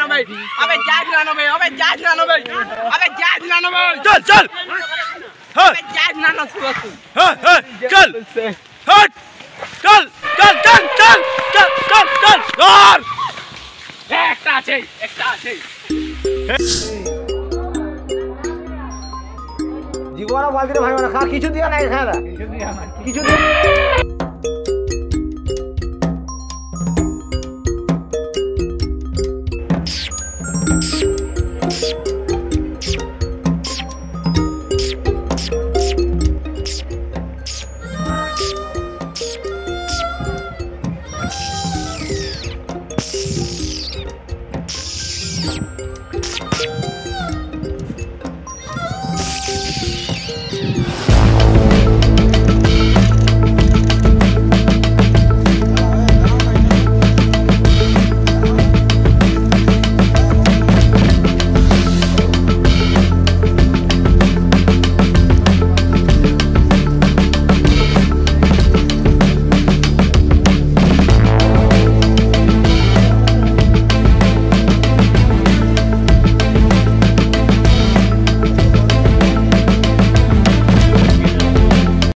99 अबे जा 99 अबे जा 99 अबे जा 99 चल चल अबे जा 99 चल हट चल चल चल चल चल चल चल यार একটা আছে জীবন বালতিতে ভাঙবে না, খা কিছু দিয়া নাই, খা কিছু দিয়া